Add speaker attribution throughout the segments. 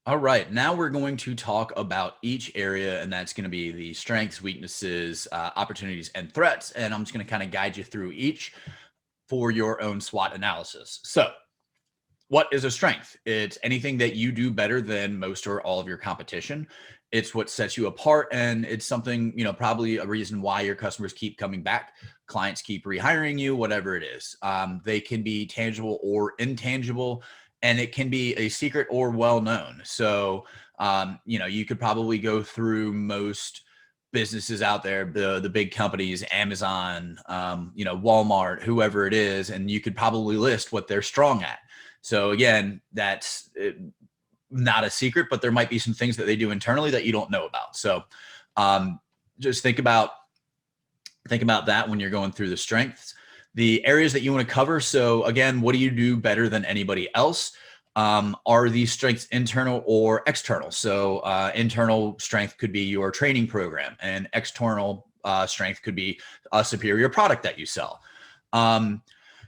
Speaker 1: All right, now we're going to talk about each area, and that's going to be the strengths, weaknesses, opportunities, and threats. And I'm just going to kind of guide you through each for your own SWOT analysis. So, what is a strength? It's anything that you do better than most or all of your competition. It's what sets you apart, and it's something, probably a reason why your customers keep coming back, clients keep rehiring you, whatever it is. They can be tangible or intangible, and it can be a secret or well known. So, you could probably go through most businesses out there, the big companies, Amazon, Walmart, whoever it is, and you could probably list what they're strong at. So again, that's not a secret, but there might be some things that they do internally that you don't know about. So just think about that when you're going through the strengths, the areas that you want to cover. So again, what do you do better than anybody else? Are these strengths internal or external? So internal strength could be your training program, and external strength could be a superior product that you sell.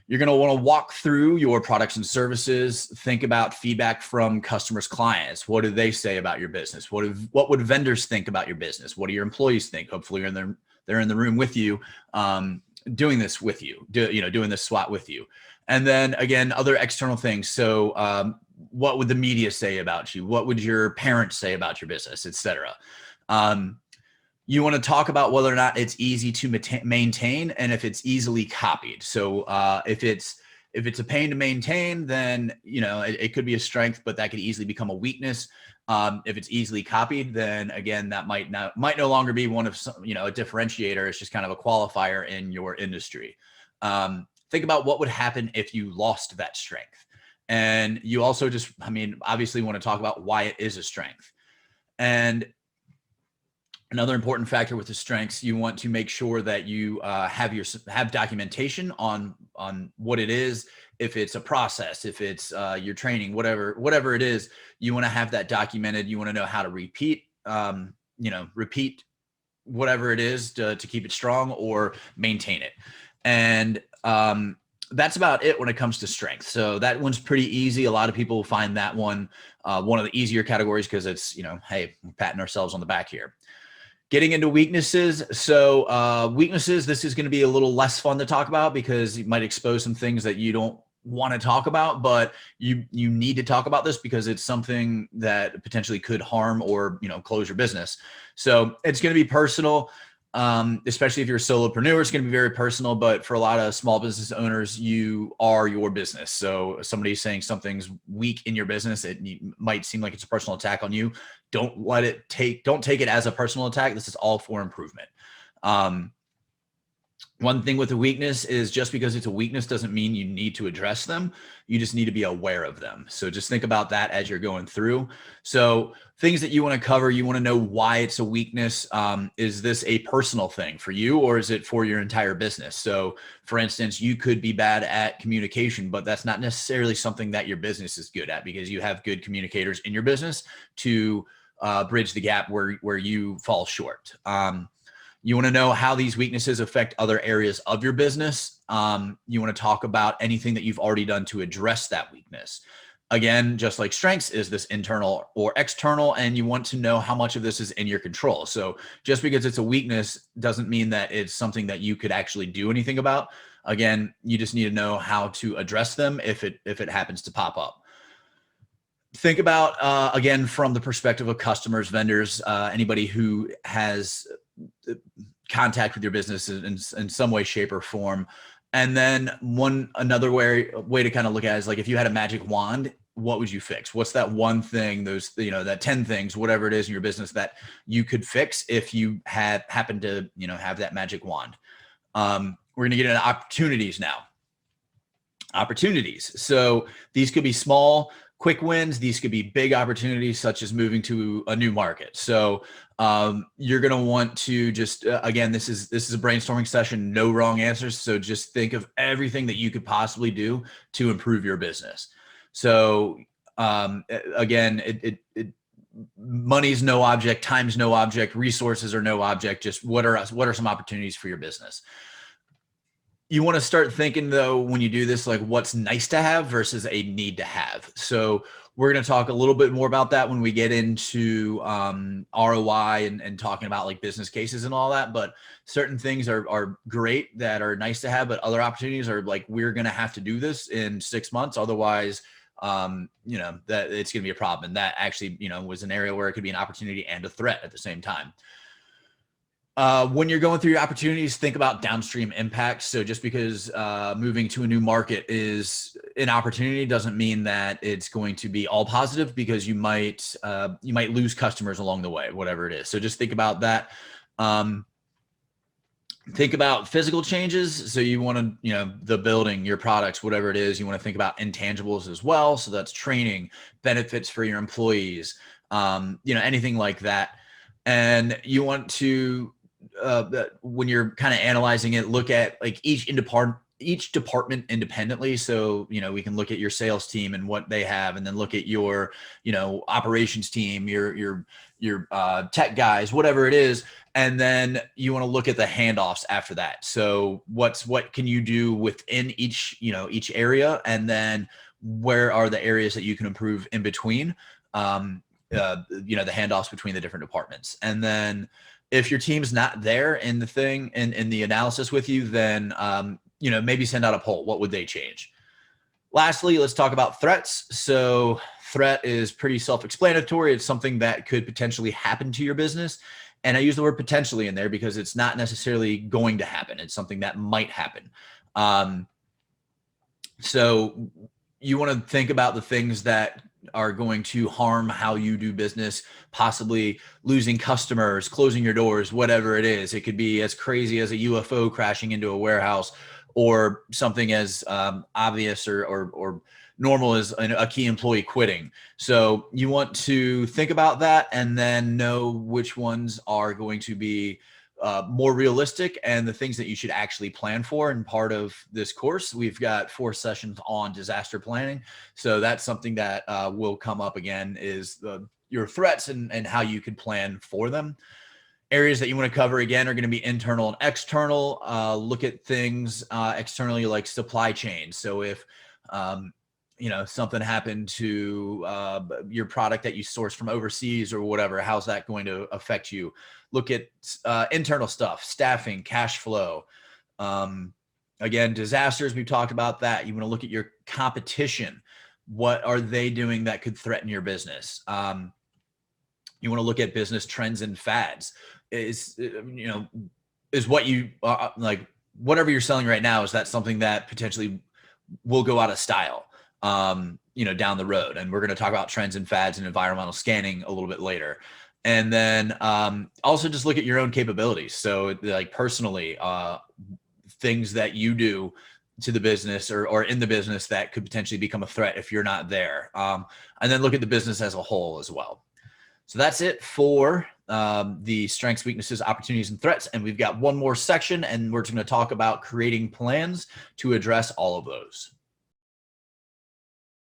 Speaker 1: You're going to want to walk through your products and services. Think about feedback from customers, clients. What do they say about your business? What would vendors think about your business? What do your employees think? Hopefully, they're in the room with you, doing this with you, doing this SWOT with you. And then again, other external things. So, what would the media say about you? What would your parents say about your business, et cetera? You want to talk about whether or not it's easy to maintain and if it's easily copied. So if it's a pain to maintain, then it could be a strength, but that could easily become a weakness. If it's easily copied, then again, that might no longer be one of a differentiator. It's just kind of a qualifier in your industry. Think about what would happen if you lost that strength. And you also obviously want to talk about why it is a strength. And another important factor with the strengths, you want to make sure that you have documentation on what it is. If it's a process, if it's your training, whatever it is, you want to have that documented. You want to know how to repeat whatever it is to keep it strong or maintain it. And that's about it when it comes to strength. So that one's pretty easy. A lot of people find that one of the easier categories because it's, hey, we're patting ourselves on the back here. Getting into weaknesses. So weaknesses, this is going to be a little less fun to talk about because you might expose some things that you don't want to talk about, but you need to talk about this because it's something that potentially could harm or close your business. So it's going to be personal. Especially if you're a solopreneur, it's going to be very personal, but for a lot of small business owners, you are your business. So somebody saying something's weak in your business, it might seem like it's a personal attack on you. Don't take it as a personal attack. This is all for improvement. One thing with a weakness is just because it's a weakness doesn't mean you need to address them. You just need to be aware of them. So just think about that as you're going through. So things that you want to cover, you want to know why it's a weakness. Is this a personal thing for you or is it for your entire business? So for instance, you could be bad at communication, but that's not necessarily something that your business is good at because you have good communicators in your business to bridge the gap where you fall short. You want to know how these weaknesses affect other areas of your business. You want to talk about anything that you've already done to address that weakness. Again, just like strengths, is this internal or external? And you want to know how much of this is in your control. So just because it's a weakness doesn't mean that it's something that you could actually do anything about. Again, you just need to know how to address them if it happens to pop up. Think about, again, from the perspective of customers, vendors, anybody who has contact with your business in some way, shape, or form. And then another way to kind of look at it is like, if you had a magic wand, what would you fix? What's that one thing, that 10 things, whatever it is in your business that you could fix if you had happened to, have that magic wand? We're going to get into opportunities now. Opportunities. So these could be small, quick wins. These could be big opportunities, such as moving to a new market. So you're going to want to just, again, this is a brainstorming session, no wrong answers. So just think of everything that you could possibly do to improve your business. So again, money's no object, time's no object, resources are no object. Just what are some opportunities for your business? You want to start thinking, though, when you do this, like what's nice to have versus a need to have. So We're going to talk a little bit more about that when we get into ROI and talking about like business cases and all that. But certain things are great that are nice to have, but other opportunities are like, we're going to have to do this in 6 months. Otherwise, that it's going to be a problem. And that actually, was an area where it could be an opportunity and a threat at the same time. When you're going through your opportunities, think about downstream impacts. So just because moving to a new market is an opportunity doesn't mean that it's going to be all positive, because you might lose customers along the way, whatever it is. So just think about that. Think about physical changes. So you want to, the building, your products, whatever it is, you want to think about intangibles as well. So that's training, benefits for your employees, anything like that. And you want to, when you're kind of analyzing it, look at like each department independently. So, we can look at your sales team and what they have, and then look at your, operations team, your tech guys, whatever it is. And then you want to look at the handoffs after that. So what can you do within each area? And then where are the areas that you can improve in between, the handoffs between the different departments. And then if your team's not there in the thing in the analysis with you, then, maybe send out a poll. What would they change? Lastly, let's talk about threats. So threat is pretty self-explanatory. It's something that could potentially happen to your business. And I use the word potentially in there because it's not necessarily going to happen. It's something that might happen. So you want to think about the things that are going to harm how you do business, possibly losing customers, closing your doors, whatever it is. It could be as crazy as a UFO crashing into a warehouse, or something as obvious or normal as a key employee quitting. So you want to think about that and then know which ones are going to be more realistic and the things that you should actually plan for. And part of this course, we've got 4 sessions on disaster planning. So that's something that will come up again, is your threats and how you could plan for them. Areas that you want to cover again are going to be internal and external. Look at things externally, like supply chain. So if something happened to your product that you source from overseas or whatever, how's that going to affect you? Look at internal stuff, staffing, cash flow. Again, disasters, we've talked about that. You want to look at your competition. What are they doing that could threaten your business? You want to look at business trends and fads. Is what you like, whatever you're selling right now, is that something that potentially will go out of style down the road? And we're going to talk about trends and fads and environmental scanning a little bit later. And then also just look at your own capabilities. So like personally, things that you do to the business or in the business that could potentially become a threat if you're not there. And then look at the business as a whole as well. So that's it for the strengths, weaknesses, opportunities, and threats. And we've got one more section, and we're going to talk about creating plans to address all of those.